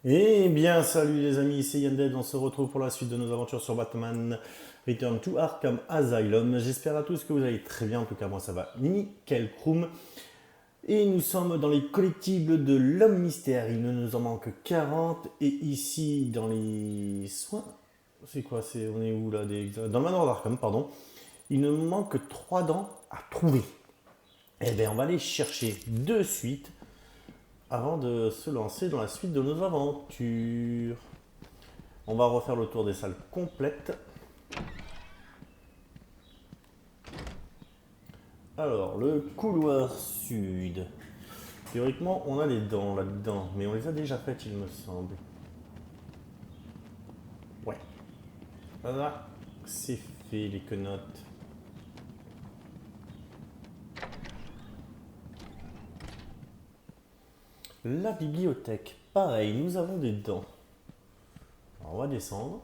Eh bien, salut les amis, c'est Yanded, on se retrouve pour la suite de nos aventures sur Batman Return to Arkham Asylum. J'espère à tous que vous allez très bien, en tout cas moi ça va nickel chrome. Et nous sommes dans les collectibles de l'homme mystère, il ne nous en manque 40. Et ici, dans les soins, c'est quoi, on est où là dans le manoir d'Arkham, pardon. Il nous manque 3 dents à trouver. Eh bien, on va les chercher de suite avant de se lancer dans la suite de nos aventures. On va refaire le tour des salles complètes. Alors, le couloir sud. Théoriquement, on a des dents là-dedans, mais on les a déjà faites, il me semble. Ouais. Voilà, c'est fait, les quenottes. La bibliothèque, pareil, nous avons des dents. Alors, on va descendre.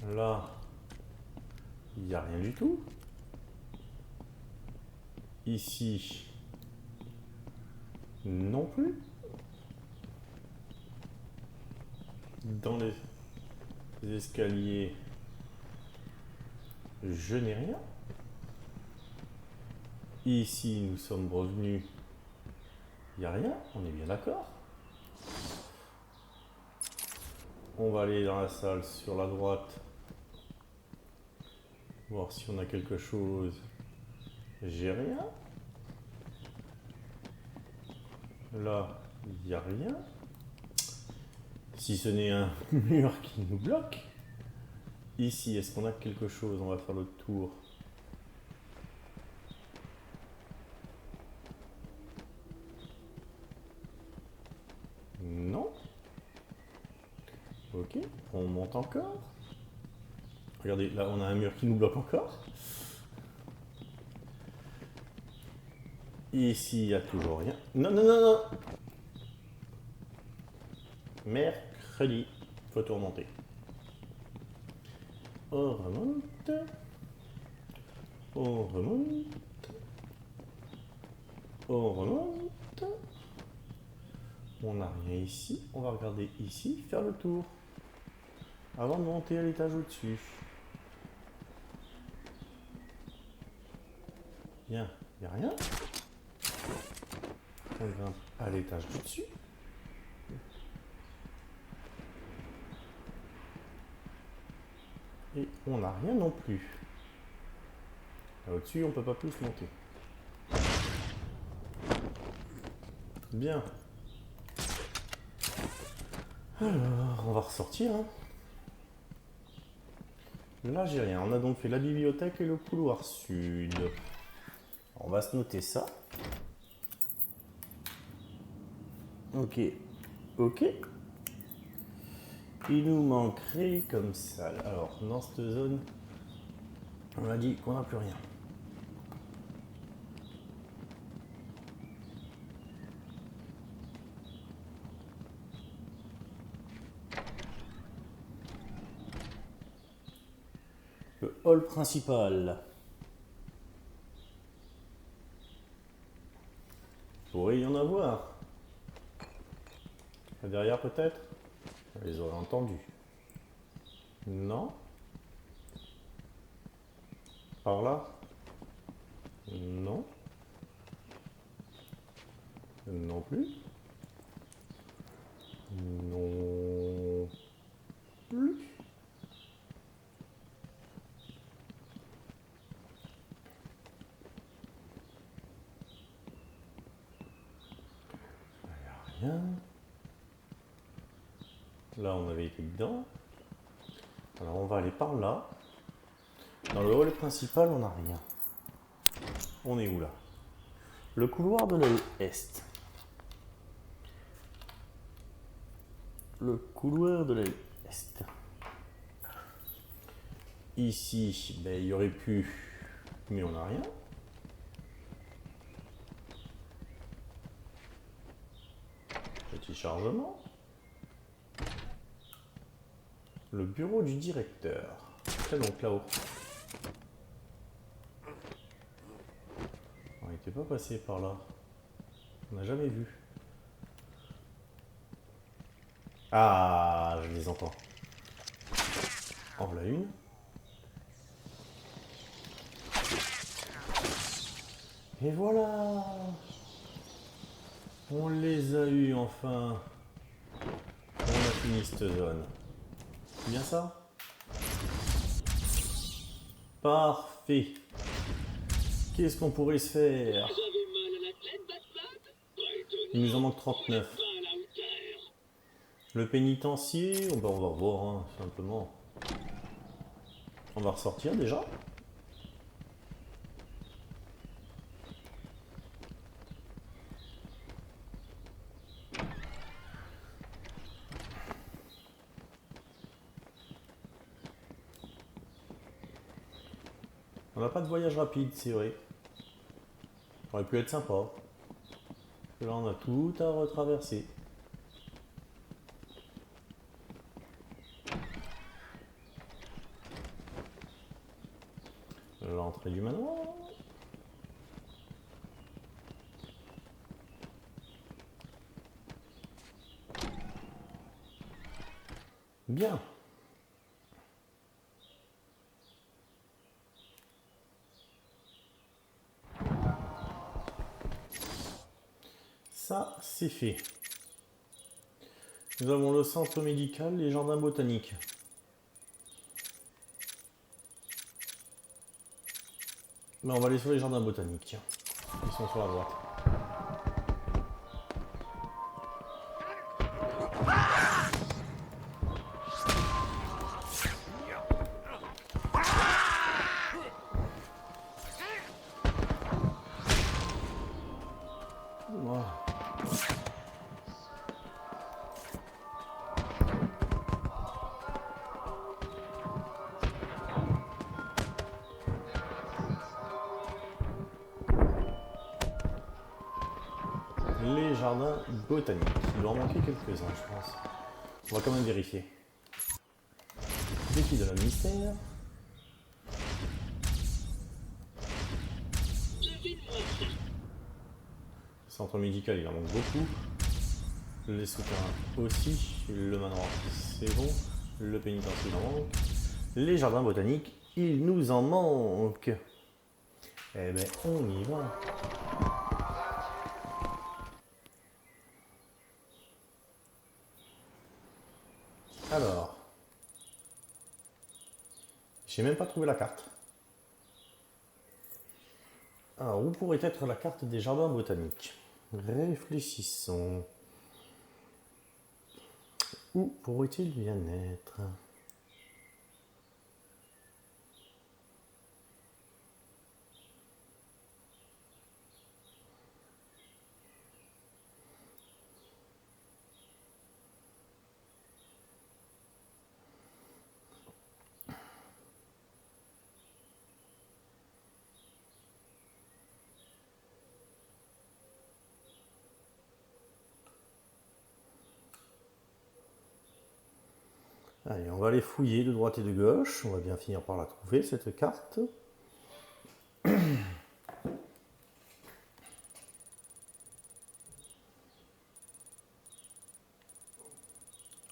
Là, il n'y a rien du tout. Ici, non plus. Dans les escaliers, je n'ai rien. Ici, nous sommes revenus. Il n'y a rien, on est bien d'accord. On va aller dans la salle sur la droite. Voir si on a quelque chose. J'ai rien. Là, il n'y a rien. Si ce n'est un mur qui nous bloque. Ici, est-ce qu'on a quelque chose? On va faire le tour. Non. Ok, on monte encore. Regardez, là on a un mur qui nous bloque encore. Ici, il n'y a toujours rien. Non, non, non, non. Mercredi, faut tout remonter. On remonte. On remonte. On remonte. On n'a rien ici. On va regarder ici, faire le tour. Avant de monter à l'étage au-dessus. Bien, il n'y a rien. On grimpe à l'étage du dessus. Et on n'a rien non plus. Là au-dessus, on ne peut pas plus monter. Bien. Alors, on va ressortir. Hein. Là, j'ai rien. On a donc fait la bibliothèque et le couloir sud. On va se noter ça. Ok. Ok. Il nous manquerait comme ça. Alors, dans cette zone, on a dit qu'on n'a plus rien. Le hall principal. Il pourrait y en avoir. Là derrière peut-être? On les aurait entendus. Non. Par là? Non. Non plus. Non plus. Rien. Là, on avait été dedans. Alors, on va aller par là. Dans le hall principal, on n'a rien. On est où là? Le couloir de l'aile est. Le couloir de l'aile est. Ici, ben, il y aurait pu, mais on n'a rien. Petit chargement. Le bureau du directeur. C'est donc là-haut. On n'était pas passé par là. On n'a jamais vu. Ah, je les entends. En voilà une. Et voilà. On les a eu enfin. On a fini cette zone. C'est bien ça? Parfait. Qu'est-ce qu'on pourrait se faire? Il nous en manque 39. Le pénitencier, on va revoir hein, simplement. On va ressortir déjà. On n'a pas de voyage rapide, c'est vrai. Ça aurait pu être sympa. Parce que là, on a tout à retraverser. L'entrée du manoir. Bien. Ça, c'est fait. Nous avons le centre médical, les jardins botaniques. Mais on va aller sur les jardins botaniques, tiens. Ils sont sur la droite. Voilà. Les jardins botaniques. Il doit en manquer quelques-uns, je pense. On va quand même vérifier. Défi de la mystère. Le centre médical, il en manque beaucoup. Les souterrains aussi. Le manoir, c'est bon. Le pénitencier, il en manque. Les jardins botaniques, il nous en manque. Eh ben, on y va. Alors, j'ai même pas trouvé la carte. Alors, où pourrait être la carte des jardins botaniques? Réfléchissons. Où pourrait-il bien être? Allez, on va aller fouiller de droite et de gauche. On va bien finir par la trouver, cette carte.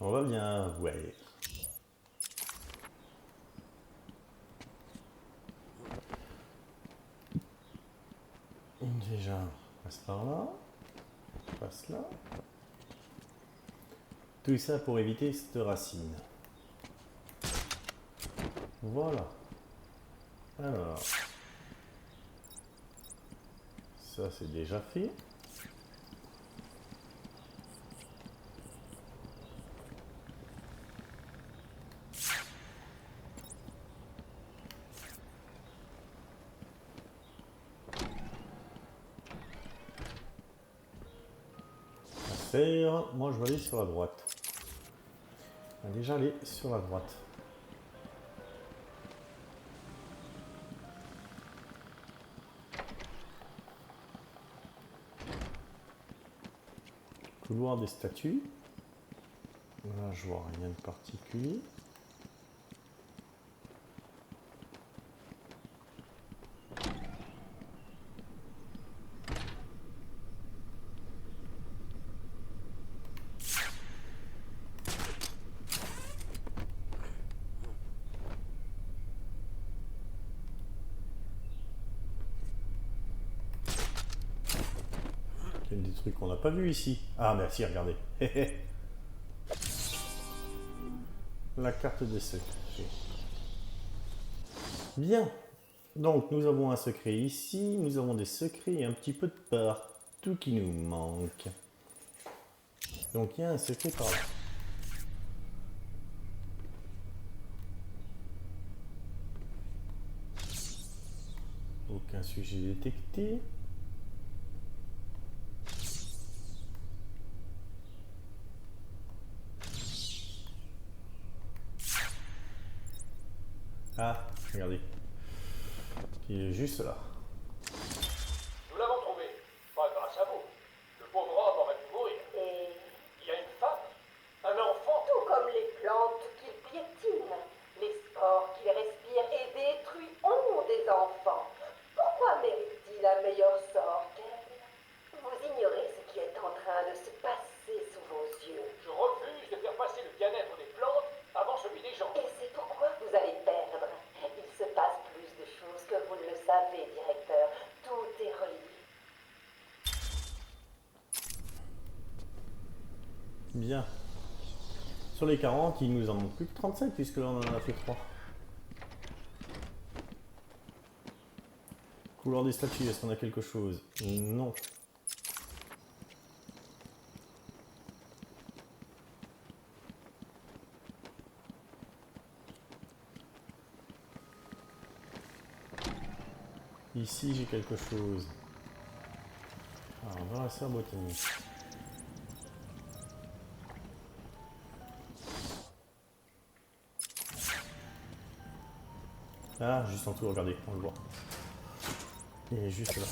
On va bien voir. Déjà, on passe par là. On passe là. Tout ça pour éviter cette racine. Voilà. Alors, ça c'est déjà fait. Moi je vais aller sur la droite. On va déjà aller sur la droite. Couloir des statues. Là je vois rien de particulier. Il y a des trucs qu'on n'a pas vus ici. Ah, merci, regardez. La carte des secrets. Bien. Donc, nous avons un secret ici. Nous avons des secrets et un petit peu de partout qui nous manque. Donc, il y a un secret par là. Aucun sujet détecté. Ah, regardez. Il est juste là. Nous l'avons trouvé. Pas grâce à vous. Le pauvre homme aurait pu mourir. Et Il y a une femme, un enfant. tout comme les plantes qu'il piétine, les spores qu'il respire et détruit ont des enfants. Pourquoi mérite-t-il un meilleur sort qu'elle? Vous ignorez ce qui est en train de se passer sous vos yeux. Je refuse de faire passer le bien-être des plantes avant celui des gens. Et c'est pourquoi vous allez perdre. Il se passe plus de choses que vous ne le savez, directeur. Tout est relié. Bien. Sur les 40, il nous en manque plus que 37 puisque là on en a fait 3. Couleur des statues, est-ce qu'on a quelque chose? Non. Ici j'ai quelque chose. Alors dans la serre botanique. Ah, juste en dessous, regardez, on le voit. Il est juste là.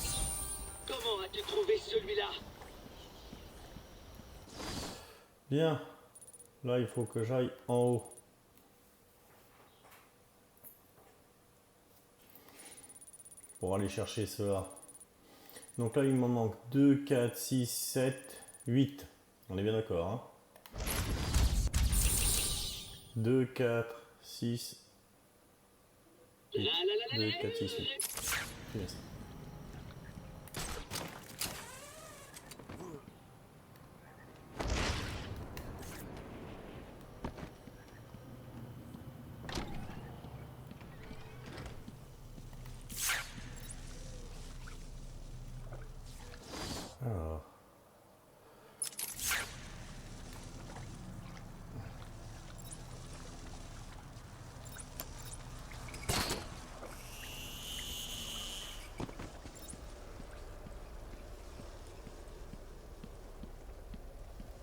Comment as-tu trouvé celui-là? Bien. Là, il faut que j'aille en haut. Pour aller chercher cela. Donc là, il m'en manque 2, 4, 6, 7, 8. On est bien d'accord, hein? 2, 4, 6, 8. 2, 4, 6, 8. C'est bien ça. Alors.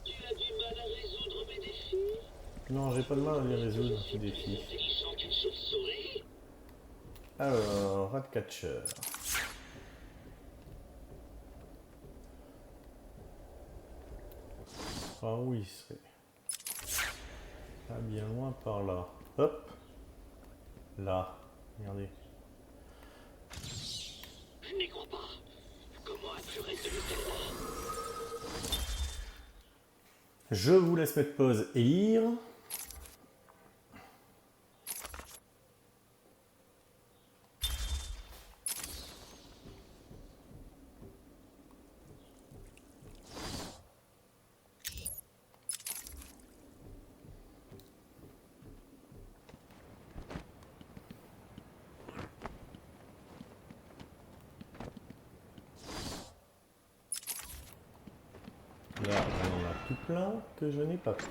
Tu as du mal à résoudre mes défis? Non, j'ai pas de mal à les résoudre, ces défis. Intelligent qu'une chauve-souris? Alors, Ratcatcher. Ah oui, il serait pas bien loin par là. Hop. Là. Regardez. Je n'y crois pas. Comment as-tu résolu celle-là? Je vous laisse mettre pause et lire. Là, on en a tout plein que je n'ai pas pris.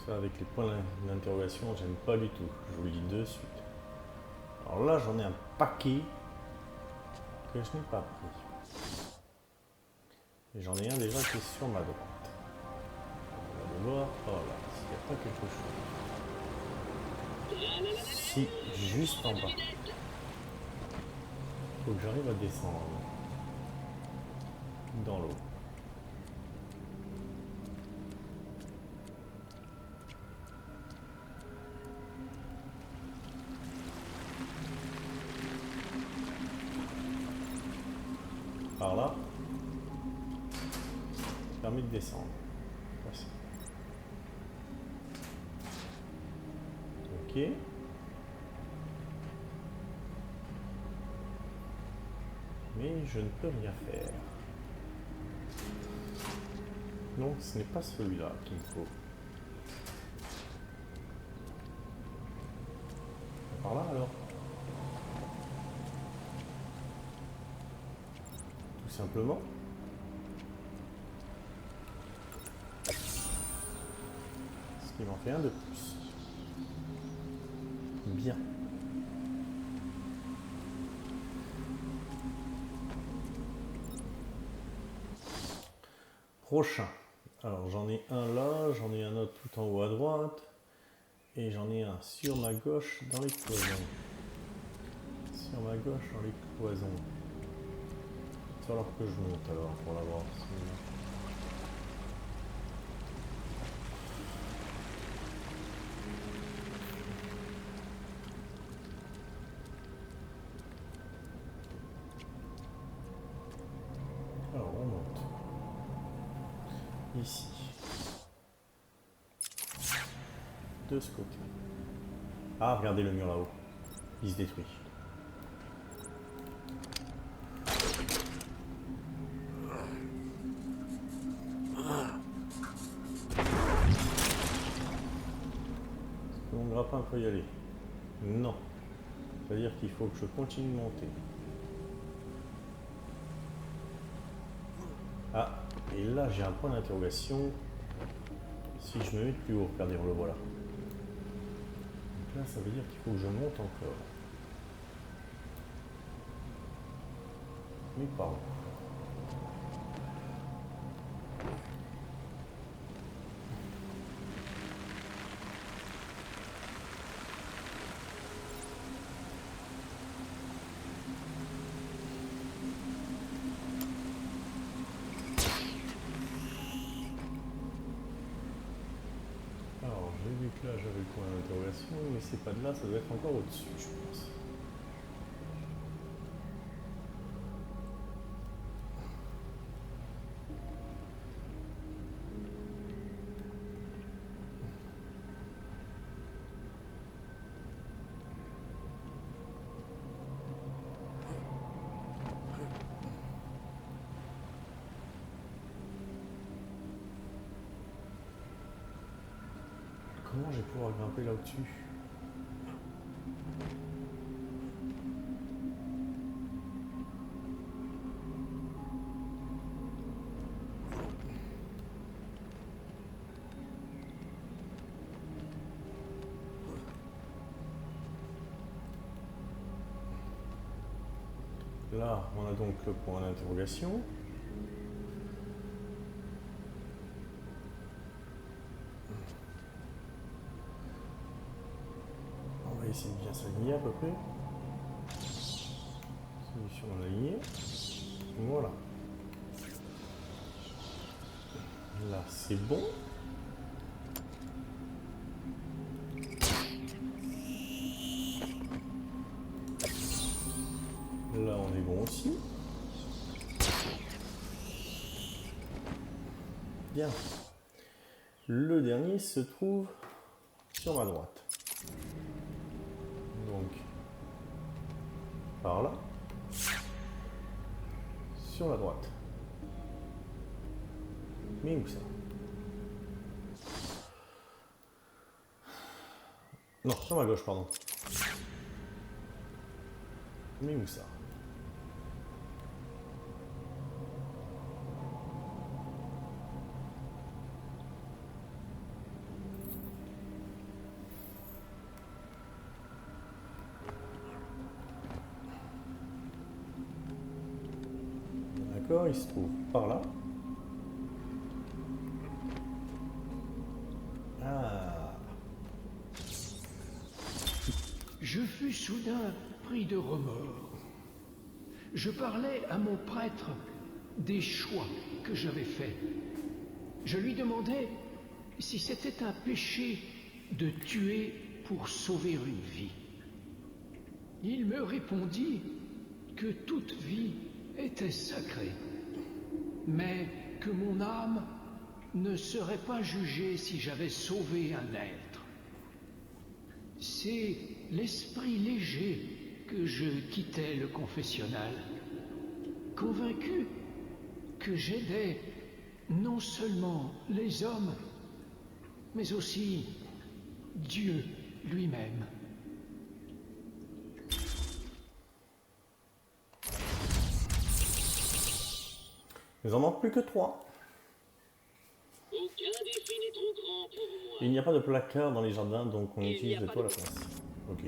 Ça, avec les points d'interrogation, j'aime pas du tout. Je vous le dis de suite. Alors là, j'en ai un paquet que je n'ai pas pris. Et j'en ai un déjà qui est sur ma droite. On va aller voir par là, s'il n'y a pas quelque chose. Si, juste en bas. Faut que j'arrive à descendre dans l'eau. Par là, ça permet de descendre. Voici. Ok. Mais je ne peux rien faire. Non, ce n'est pas celui-là qu'il me faut. Par là alors. Tout simplement. Ce qui m'en fait un de plus. Bien. Prochain. Alors j'en ai un là, j'en ai un autre tout en haut à droite. Et j'en ai un sur ma gauche dans les cloisons. Sur ma gauche dans les cloisons. Il va falloir que je monte alors pour l'avoir. Alors on monte. Ici. De ce côté. Ah, regardez le mur là-haut. Il se détruit. Est-ce que mon grappin peut y aller? Non. C'est-à-dire qu'il faut que je continue de monter. Ah, et là j'ai un point d'interrogation. Si je me mets plus haut, regardez, on le voit là. Donc là, ça veut dire qu'il faut que je monte encore. Mais par où? Alors, j'ai vu que là j'avais le point d'interrogation, mais c'est pas de là, ça doit être encore au-dessus, je pense. Comment je vais pouvoir grimper là au-dessus? Là, on a donc le point d'interrogation. On va essayer de bien s'aligner à peu près. Solution alignée. Voilà. Là, c'est bon. Là, on est bon aussi. Bien. Le dernier se trouve sur ma droite. Donc, par là. Sur la droite. Mais où ça? Non, sur ma gauche, pardon. Mais où ça? D'accord, il se trouve par là. Ah. Je fus soudain pris de remords. Je parlais à mon prêtre des choix que j'avais faits. Je lui demandais si c'était un péché de tuer pour sauver une vie. Il me répondit que toute vie était sacrée, mais que mon âme ne serait pas jugée si j'avais sauvé un être. C'est l'esprit léger que je quittais le confessionnal. convaincu que j'aidais non seulement les hommes, mais aussi Dieu lui-même. Il nous en manque plus que 3. Aucun défi n'est trop grand pour moi. Il n'y a pas de placard dans les jardins, donc on utilise les toits à la place. Ok.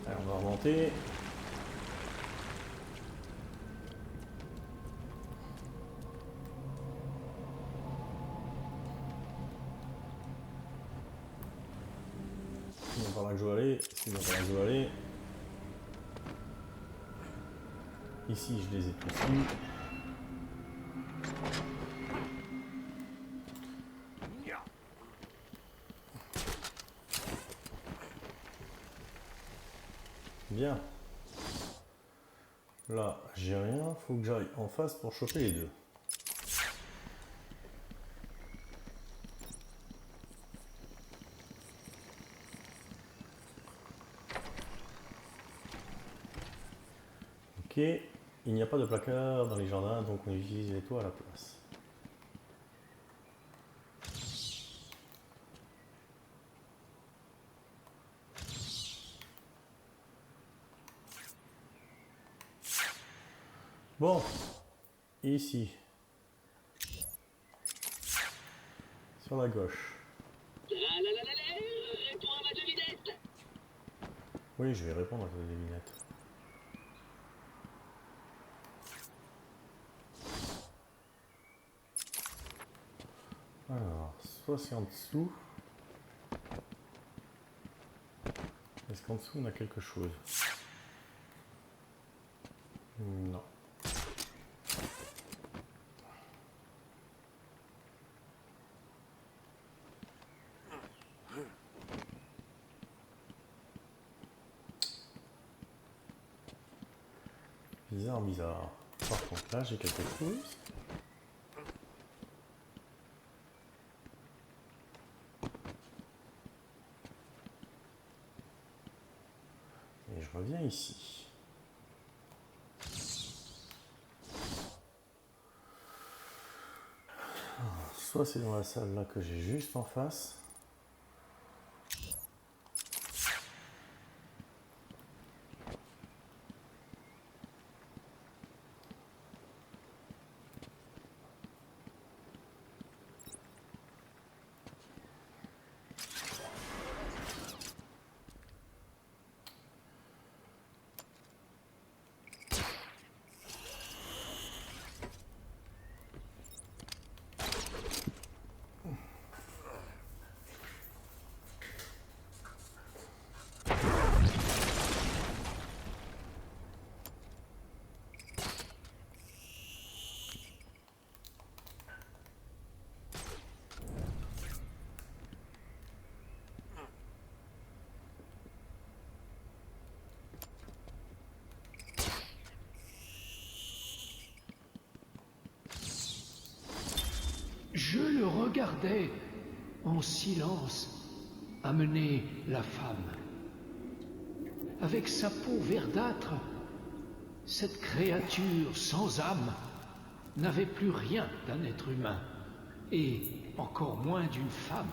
Allez, on va remonter. C'est bien par là que je veux aller. C'est bien par là que je veux aller. Ici, je les ai tous eus. Bien. Là, j'ai rien. Faut que j'aille en face pour choper les deux. Ok. Il n'y a pas de placard dans les jardins, donc on utilise les toits à la place. Bon, ici, sur la gauche. Réponds à ma devinette. Oui, je vais répondre à ta devinette. Alors, soit c'est en dessous. Est-ce qu'en dessous on a quelque chose? Non. Bizarre, bizarre. Par contre, là, j'ai quelque chose. Et je reviens ici. Alors, soit c'est dans la salle là que j'ai juste en face. Je le regardais en silence amener la femme. Avec sa peau verdâtre, cette créature sans âme n'avait plus rien d'un être humain, et encore moins d'une femme.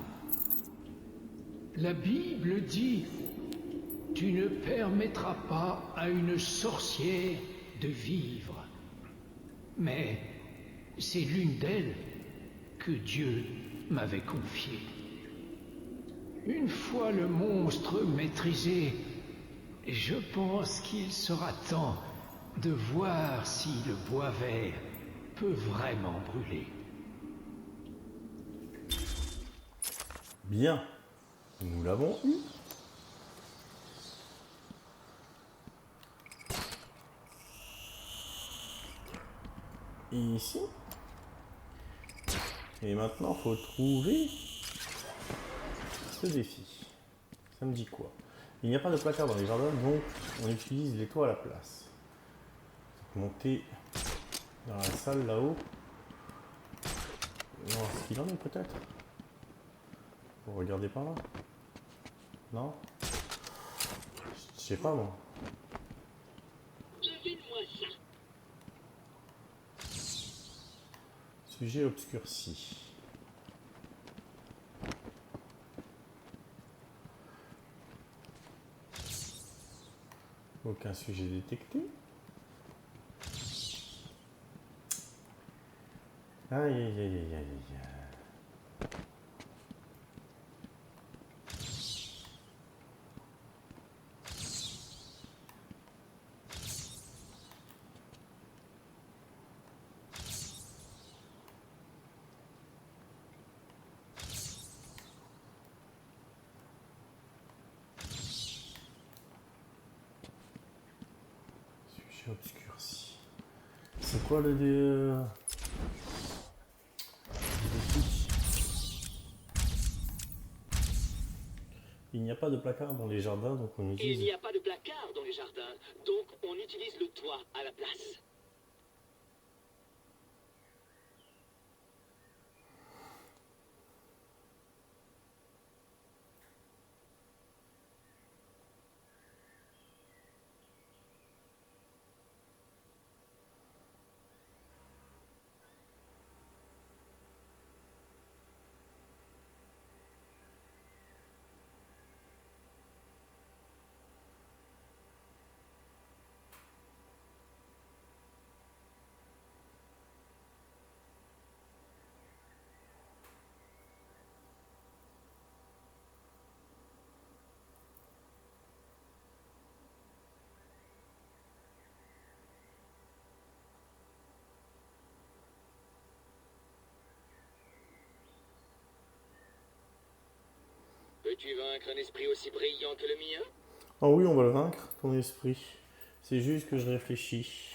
La Bible dit « Tu ne permettras pas à une sorcière de vivre ». Mais c'est l'une d'elles que Dieu m'avait confiée. Une fois le monstre maîtrisé, je pense qu'il sera temps de voir si le bois vert peut vraiment brûler. Bien. Nous l'avons eu. Ici. Et maintenant, il faut trouver ce défi. Ça me dit quoi? Il n'y a pas de placard dans les jardins, donc on utilise les toits à la place. Donc, monter dans la salle là-haut voir ce qu'il en est peut-être. Vous regardez par là? Non? Je sais pas moi. Devine-moi ça. Sujet obscurci. Aucun sujet détecté. Aïe aïe aïe aïe aïe aïe. Sujet obscurci. C'est quoi le défi? Il n'y a pas de placard dans les jardins, donc on Il utilise. n'y a pas de placard dans les jardins, donc on utilise le toit à la place. Peux-tu vaincre un esprit aussi brillant que le mien? Ah oui, on va le vaincre, ton esprit. C'est juste que je réfléchis.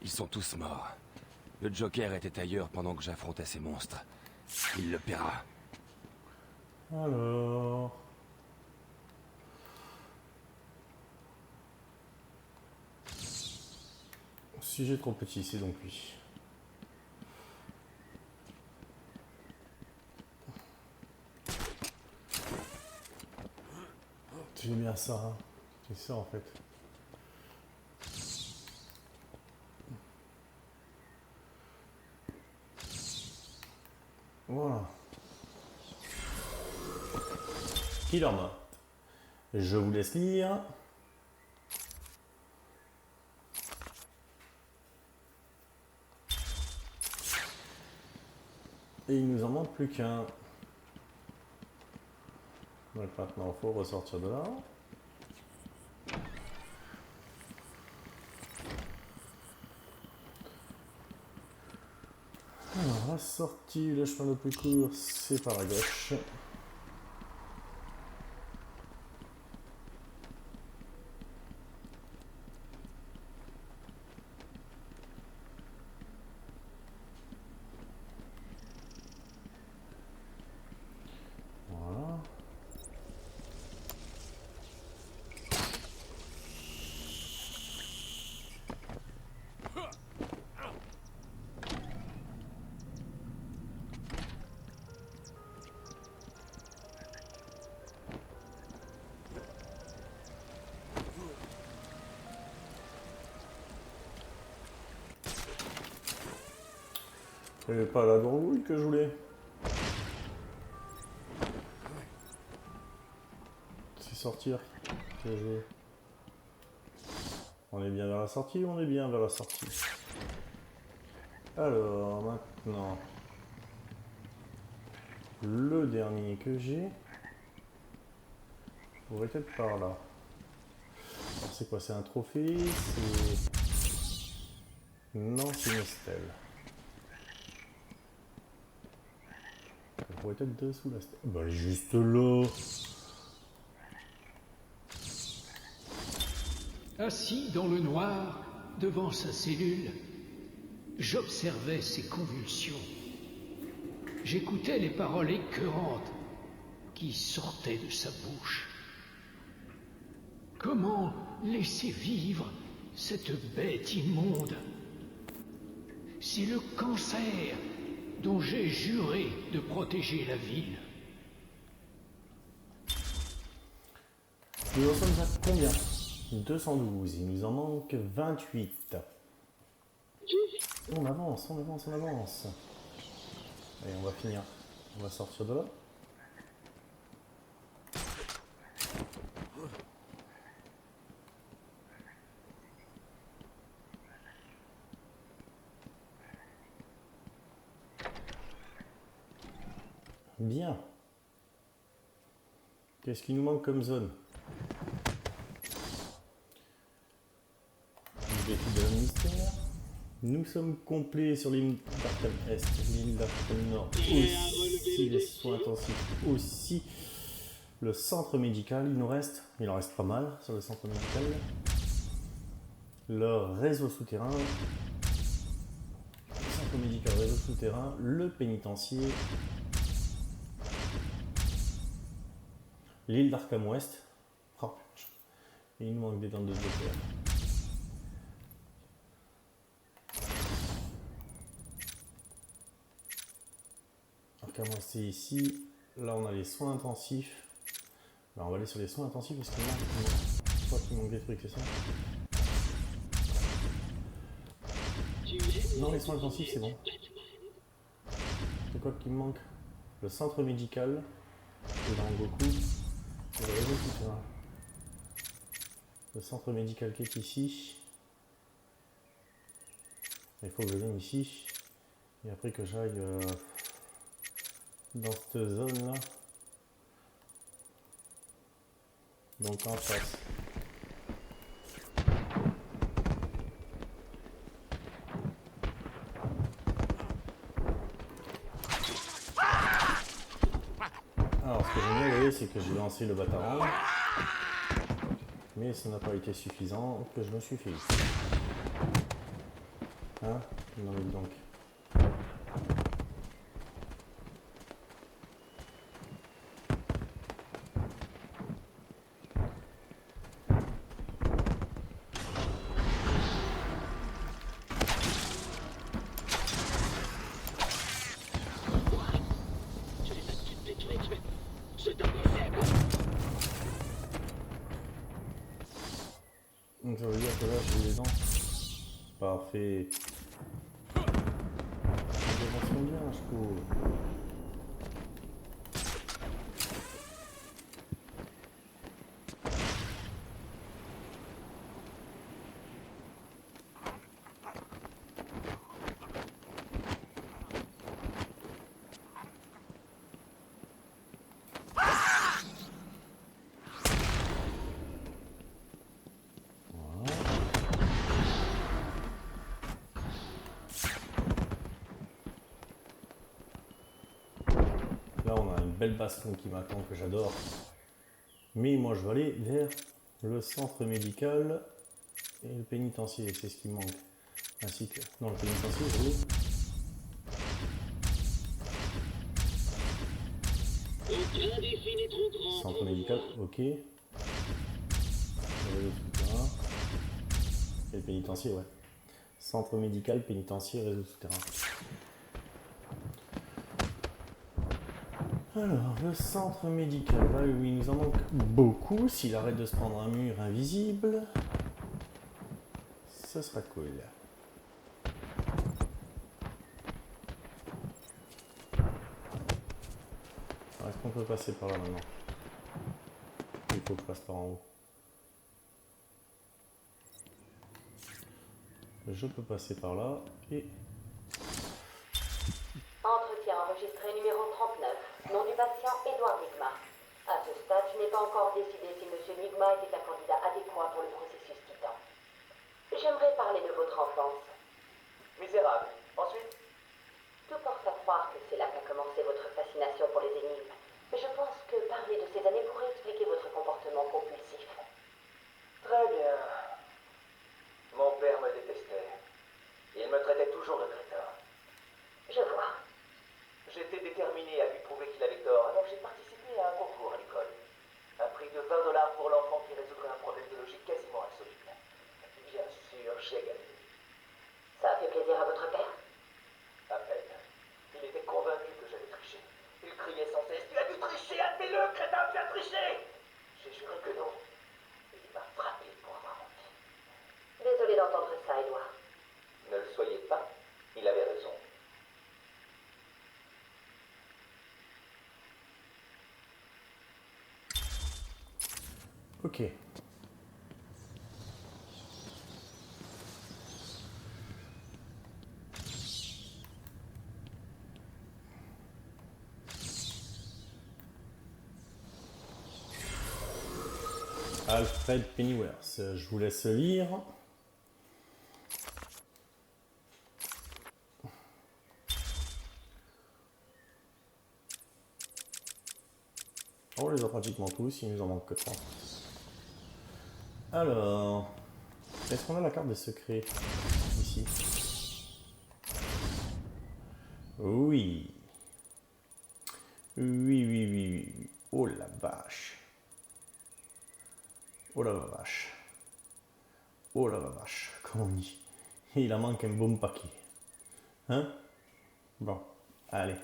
Ils sont tous morts. Le Joker était ailleurs pendant que j'affrontais ces monstres. Il le paiera. Alors... Sujet trop petit, c'est donc lui. J'aime bien ça, hein. C'est ça en fait. Voilà. Killer Moth. Je vous laisse lire. Et il nous en manque plus qu'un. Donc maintenant, il faut ressortir de là. Alors, la sortie, le chemin le plus court, c'est par la gauche. Voilà. C'est pas la grenouille que je voulais. C'est sortir. Bien joué. On est bien vers la sortie, on est bien vers la sortie. Alors maintenant, le dernier que j'ai, pourrait être par là. Alors c'est quoi? C'est un trophée? Non, c'est une stèle. pourrait être dessous la stèle. Bah, elle est juste là. Assis dans le noir, devant sa cellule, j'observais ses convulsions. J'écoutais les paroles écœurantes qui sortaient de sa bouche. Comment laisser vivre cette bête immonde? C'est le cancer dont j'ai juré de protéger la ville. Nous en sommes à combien? 212. Il nous en manque 28. On avance, on avance, on avance. Allez, on va finir. On va sortir de là. Bien. Qu'est-ce qui nous manque comme zone? L'étude de la mystère. Nous sommes complets sur l'île d'Arkham Est, l'île d'Arkham Nord aussi, les soins intensifs aussi. Le centre médical, il en reste pas mal sur le centre médical. Le réseau souterrain. Le centre médical, réseau souterrain, le pénitencier. L'île d'Arkham Ouest. Oh, et il nous manque des dents de Joker. Arkham Ouest c'est ici. Là on a les soins intensifs. Alors, on va aller sur les soins intensifs parce qu'il manque. Je crois qu'il manque des trucs, c'est ça? Non, les soins intensifs c'est bon. C'est quoi qui me manque? Le centre médical. Et dans Goku. Et le réseau souterrain. Le centre médical qui est ici. Il faut que je vienne ici. Et après que j'aille dans cette zone là. Donc en face. Alors ce que j'ai bien voyé c'est que j'ai lancé le Batarang. Mais ça n'a pas été suffisant que je me suis fait. Hein? Non mais donc. Donc ça veut dire que là j'ai les dents. Parfait. Les dents sont bien, je trouve. Là, on a une belle baston qui m'attend, que j'adore. Mais moi, je vais aller vers le centre médical et le pénitencier. C'est ce qui me manque. Ainsi que dans le pénitencier, je vais... Aucun défi n'est trop grand. Centre médical, ok. Le réseau souterrain. Et le pénitencier, ouais. Centre médical, pénitencier, réseau souterrain. Alors, le centre médical, là où il nous en manque beaucoup, s'il arrête de se prendre un mur invisible, ce sera cool. Alors, est-ce qu'on peut passer par là maintenant? Il faut que je passe par en haut. Je peux passer par là et... Entretien enregistré numéro 39. Nom du patient, Edouard Nigma. À ce stade, je n'ai pas encore décidé si M. Nigma était un candidat adéquat pour le processus Titan. J'aimerais parler de votre enfance. Misérable. Ensuite, Tout porte à croire que c'est là qu'a commencé votre fascination pour Ok. Alfred Pennyworth, je vous laisse lire. On les a pratiquement tous, il nous en manque que 3. Alors, est-ce qu'on a la carte des secrets ici? Oui. Oui. Oh la vache. Oh la vache. Oh la vache, comme on dit. Il en manque un bon paquet. Hein? Bon, allez.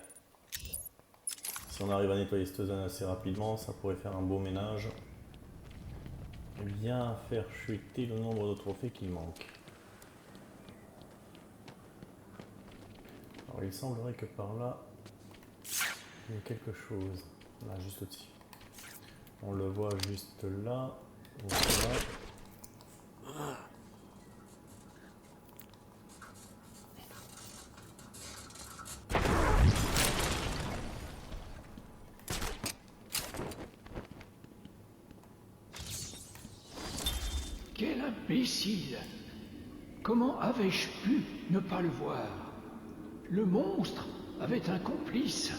Si on arrive à nettoyer cette zone assez rapidement, ça pourrait faire un beau ménage. Et bien faire chuter le nombre de trophées qui manquent. Alors il semblerait que par là, il y ait quelque chose. Là, juste au-dessus. On le voit juste là. Voilà. Quel imbécile! Comment avais-je pu ne pas le voir? Le monstre avait un complice.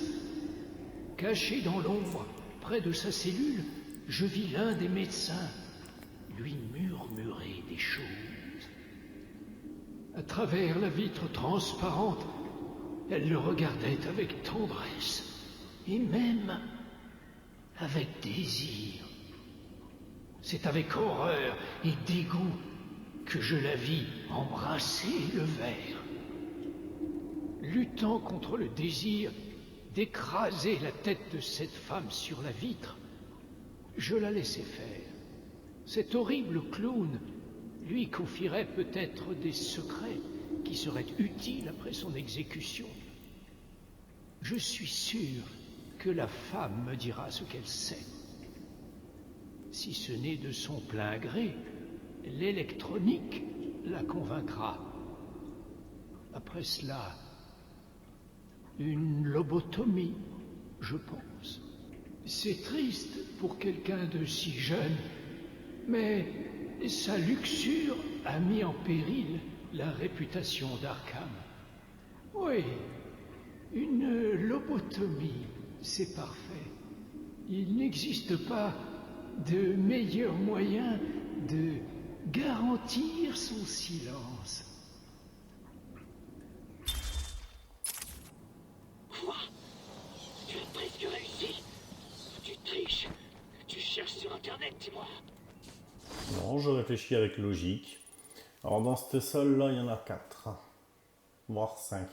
Caché dans l'ombre, près de sa cellule, je vis l'un des médecins lui murmurer des choses. À travers la vitre transparente, elle le regardait avec tendresse et même avec désir. C'est avec horreur et dégoût que je la vis embrasser le verre. Luttant contre le désir d'écraser la tête de cette femme sur la vitre, je la laissai faire. Cet horrible clown lui confierait peut-être des secrets qui seraient utiles après son exécution. Je suis sûr que la femme me dira ce qu'elle sait. Si ce n'est de son plein gré, l'électronique la convaincra. Après cela, une lobotomie, je pense. C'est triste pour quelqu'un de si jeune, mais sa luxure a mis en péril la réputation d'Arkham. Oui, une lobotomie, c'est parfait. Il n'existe pas de meilleur moyen de garantir son silence. Quoi? Tu as presque réussi. Tu triches. Tu cherches sur Internet, dis-moi. Non, je réfléchis avec logique. Alors dans cette salle là, il y en a 4. Voire 5.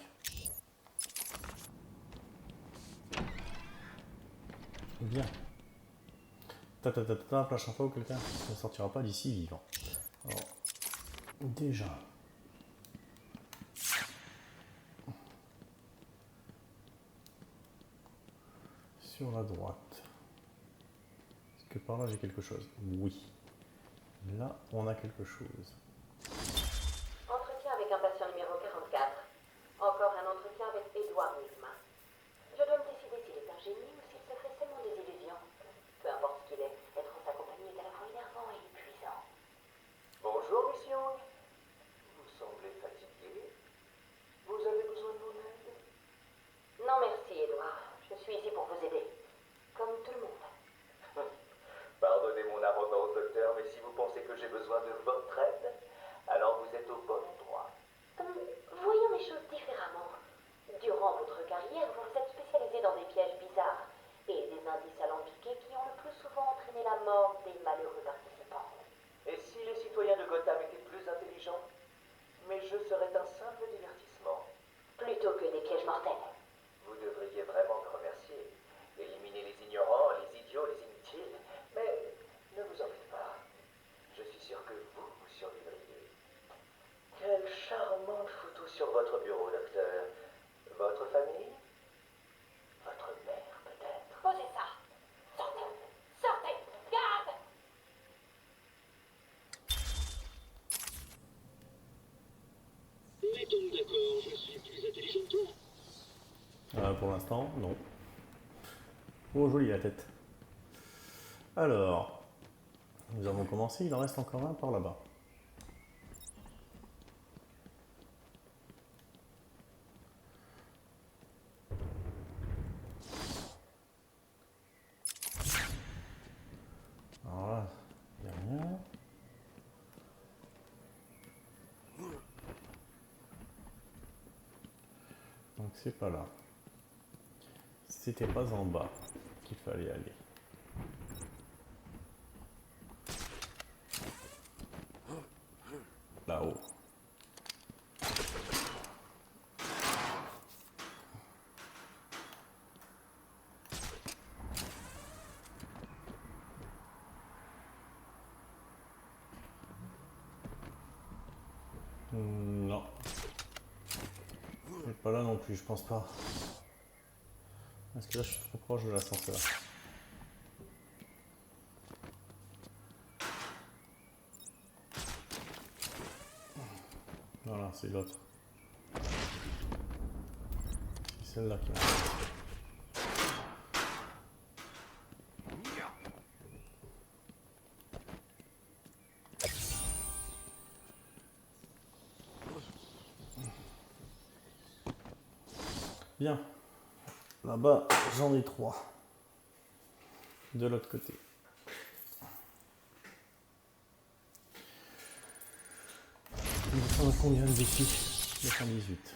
Bien. Flash info, quelqu'un ne sortira pas d'ici vivant. Alors, déjà. Sur la droite. Est-ce que par là j'ai quelque chose? Oui. Là, on a quelque chose. Entretien avec un patient numéro 44. Encore un entretien avec Edouard Nigma. Je dois me décider s'il est un génie ou s'il se fait seulement des illusions. Peu importe ce qu'il est, être en sa compagnie est à la fois énervant et épuisant. Bonjour, Miss Young. Vous semblez fatigué. Vous avez besoin de mon aide? Non merci, Edouard. Je suis ici pour vous aider. Comme tout le monde. Pardonnez mon arrogance, docteur, mais si vous pensez que j'ai besoin de votre aide, donc d'accord, je suis plus intelligent que toi. Pour l'instant, non. Oh, jolie la tête. Alors, nous avons commencé, il en reste encore un par là-bas. Alors là, il n'y a rien. Donc c'est pas là. C'était pas en bas qu'il fallait aller. Là-haut. Non. C'est pas là non plus, je pense pas. Parce que là je suis trop proche de l'ascenseur. Voilà, c'est l'autre. C'est celle-là qui m'a. Bien. Là-bas, j'en ai 3. De l'autre côté. On a combien de défis? 218.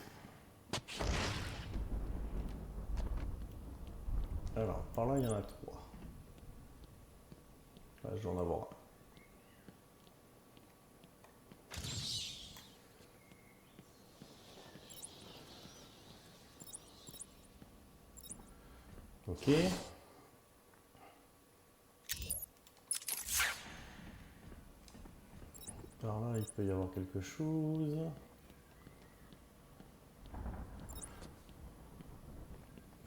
Alors, par là, il y en a 3. Là, je vais en avoir un. Ok. Par là, il peut y avoir quelque chose.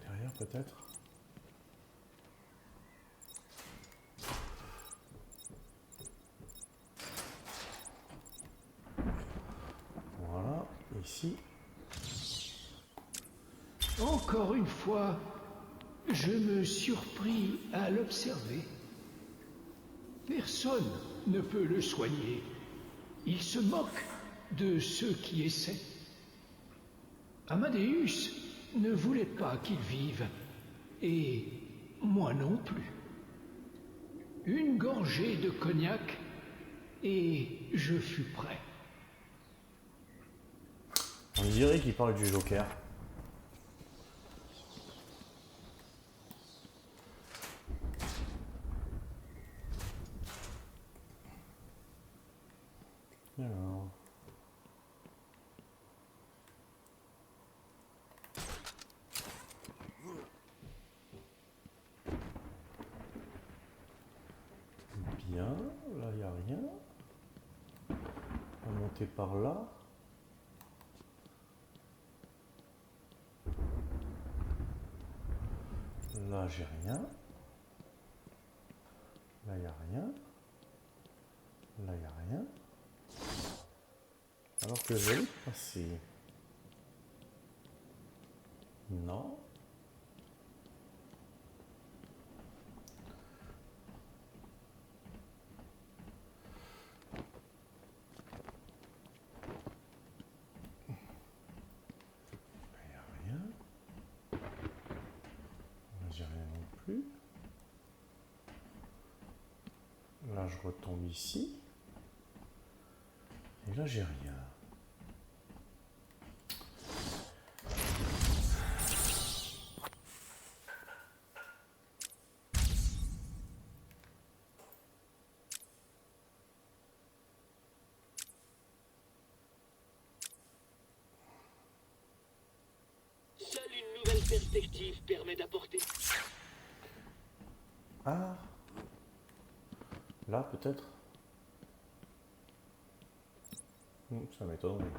Derrière, peut-être. Voilà, ici. Encore une fois, je me surpris à l'observer. Personne ne peut le soigner. Il se moque de ceux qui essaient. Amadeus ne voulait pas qu'il vive, et moi non plus. Une gorgée de cognac, et je fus prêt. On dirait qu'il parle du Joker. Alors. Bien, là il n'y a rien. On va monter par là. Là j'ai rien. Là il n'y a rien. Là il n'y a rien. Alors que je vais passer. Non. Il n'y a rien. Là j'ai rien non plus. Là je retombe ici. Et là j'ai rien. Seule une nouvelle perspective permet d'apporter. Ah. Là peut-être. Ça m'étonne.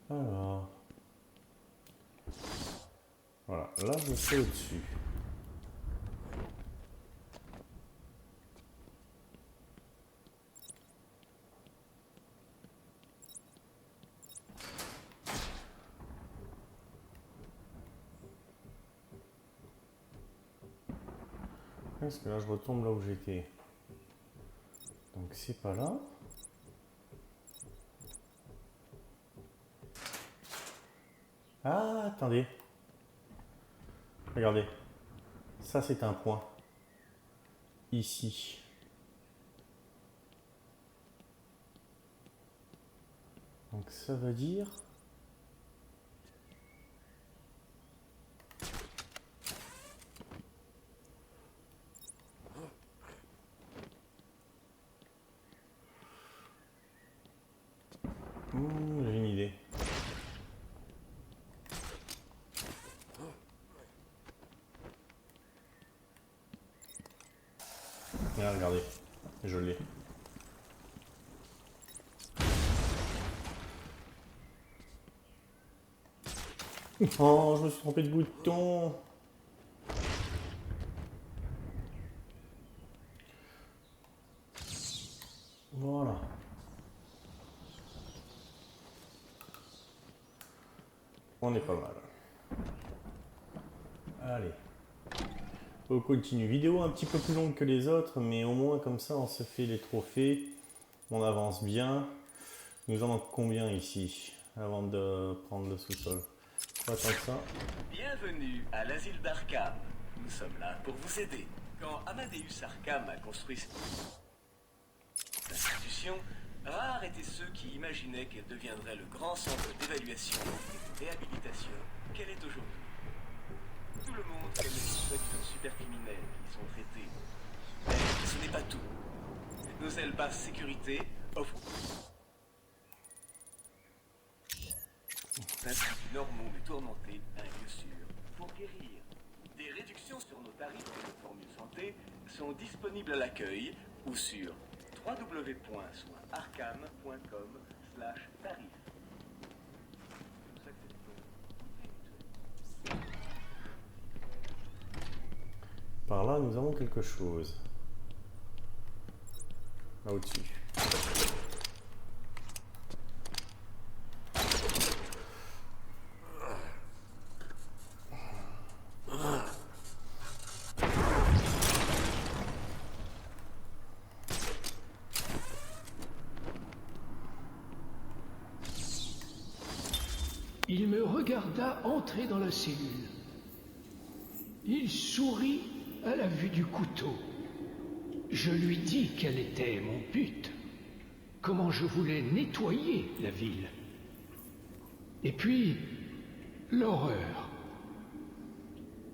Alors. Voilà, là je suis au-dessus. Parce que là, je retombe là où j'étais. Donc, c'est pas là. Ah, attendez. Regardez. Ça, c'est un point. Ici. Donc, ça veut dire... j'ai une idée. Là, regardez. Je l'ai. Oh, je me suis trompé de bouton. Voilà. On est pas mal. Allez. On continue. Vidéo un petit peu plus longue que les autres, mais au moins comme ça on se fait les trophées. On avance bien. Nous en manque combien ici avant de prendre le sous-sol? Pas tant que ça. Bienvenue à l'asile d'Arkham. Nous sommes là pour vous aider. Quand Amadeus Arkham a construit cette institution, rares étaient ceux qui imaginaient qu'elle deviendrait le grand centre d'évaluation et de réhabilitation qu'elle est aujourd'hui. Tout le monde connaît les soi-disant supercriminels qui y sont traités. Mais ce n'est pas tout. Nos ailes basse sécurité offrent d'individus normaux mais tourmentés un lieu sûr pour guérir. Des réductions sur nos tarifs et nos formules santé sont disponibles à l'accueil ou sur www.arkham.com/tarif. Par là, nous avons quelque chose. Là au-dessus. Il me regarda entrer dans la cellule. Il sourit à la vue du couteau. Je lui dis quel était mon but, comment je voulais nettoyer la ville. Et puis, l'horreur.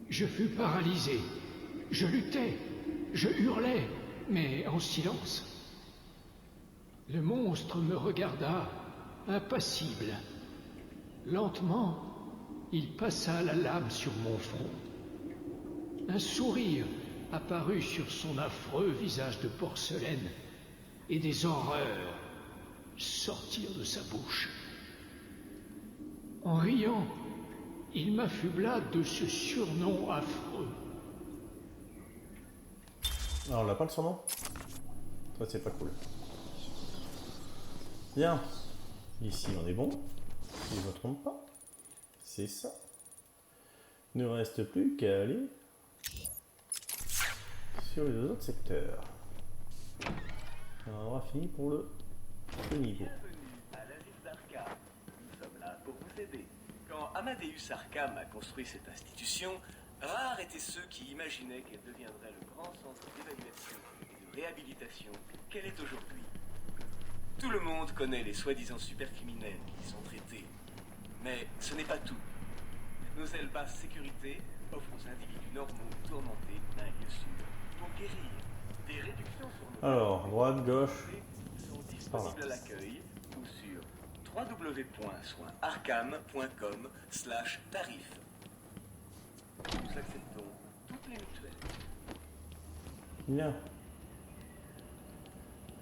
Je fus paralysé. Je luttais, je hurlais, mais en silence. Le monstre me regarda, impassible. Lentement, il passa la lame sur mon front. Un sourire apparut sur son affreux visage de porcelaine et des horreurs sortirent de sa bouche. En riant, il m'affubla de ce surnom affreux. Alors, on n'a pas le surnom? Ça, c'est pas cool. Bien. Ici, on est bon. Si je ne me trompe pas. C'est ça. Il ne reste plus qu'à aller sur les autres secteurs. On aura fini pour le niveau. Bienvenue à l'asile d'Arkham. Nous sommes là pour vous aider. Quand Amadeus Arkham a construit cette institution, rares étaient ceux qui imaginaient qu'elle deviendrait le grand centre d'évaluation et de réhabilitation qu'elle est aujourd'hui. Tout le monde connaît les soi-disant supercriminels qui y sont traités. Mais ce n'est pas tout. Nos ailes basse sécurité offrent aux individus normaux tourmentés un lieu sûr pour guérir. Des réductions sur nos Alors, droite, gauche. sont disponibles à l'accueil ou sur www.arkham.com/tarif. Nous acceptons toutes les mutuelles. Bien.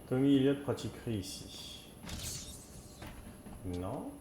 Tommy Elliott pratiquerait ici. Non.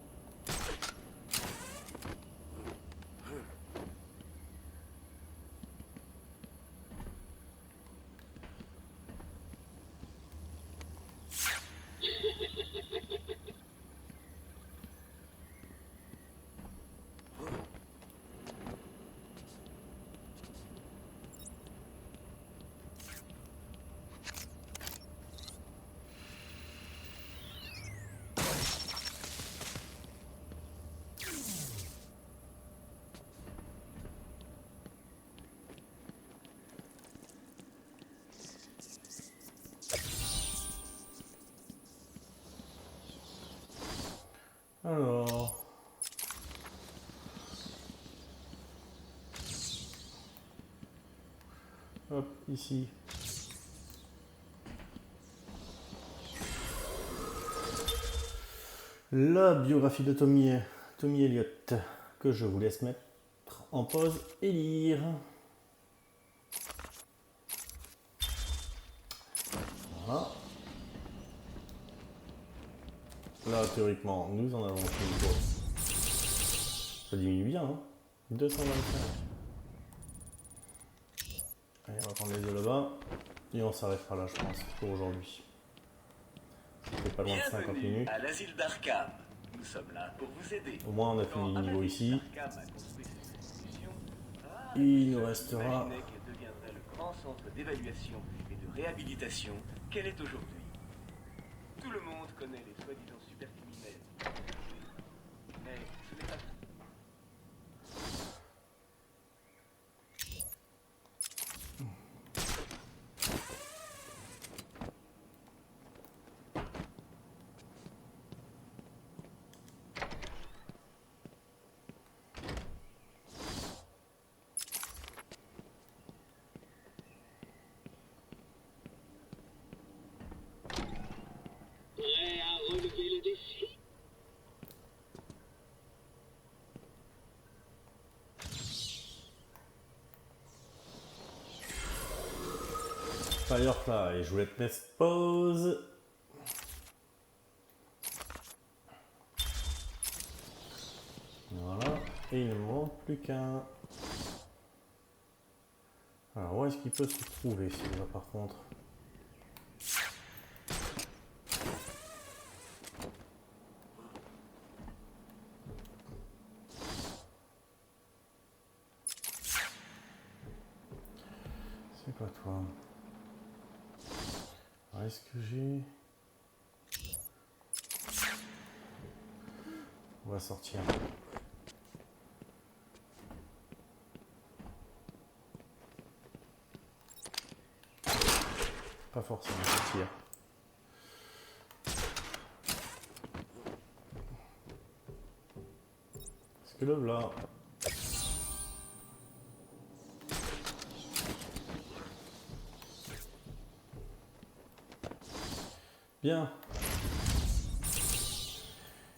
Alors... Hop, ici. La biographie de Tommy Elliott, que je vous laisse mettre en pause et lire. Voilà. Là, théoriquement, nous en avons fait une. Ça diminue bien, hein. 225. Allez, on va prendre les deux là-bas. Et on s'arrêtera là, je pense, pour aujourd'hui. C'était pas loin de 50 Bienvenue minutes. à l'asile d'Arkham. Nous sommes là pour vous aider. Au moins, on a fini Quand les niveaux Amadeus ici. Arkham a construit cette institution, Rare Il était nous ceux qui restera- imaginaient qu'elle deviendrait le grand centre d'évaluation et de réhabilitation qu'elle est aujourd'hui. Tout le monde connaît les soi-disant supercriminels. Mais ce n'est pas tout. Prêt à relever le défi? Firefly, je vous laisse mettre pause. Voilà. Et il ne me manque plus qu'un. Alors, où est-ce qu'il peut se trouver celui-là par contre? C'est quoi toi? Alors, est-ce que j'ai... On va sortir. Pas forcément sortir. Est-ce que le là... Bien.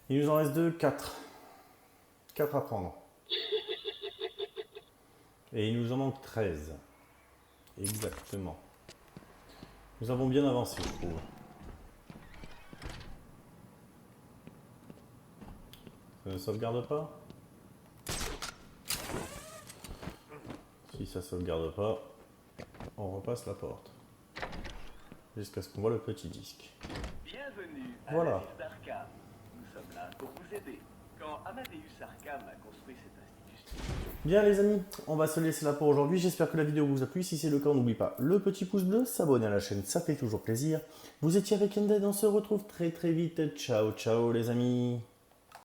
Il nous en reste 2, 4. 4 à prendre. Et il nous en manque 13. Exactement. Nous avons bien avancé, je trouve. Ça ne sauvegarde pas? Si ça sauvegarde pas, on repasse la porte. Jusqu'à ce qu'on voit le petit disque. Bienvenue à Voilà. l'asile d'Arkham. Nous sommes là pour vous aider. Quand Amadeus Arkham a construit cette institution, Bien les amis, on va se laisser là pour aujourd'hui. J'espère que la vidéo vous a plu. Si c'est le cas, n'oubliez pas le petit pouce bleu, s'abonner à la chaîne, ça fait toujours plaisir. Vous étiez avec Undead, on se retrouve très vite. Ciao, ciao les amis.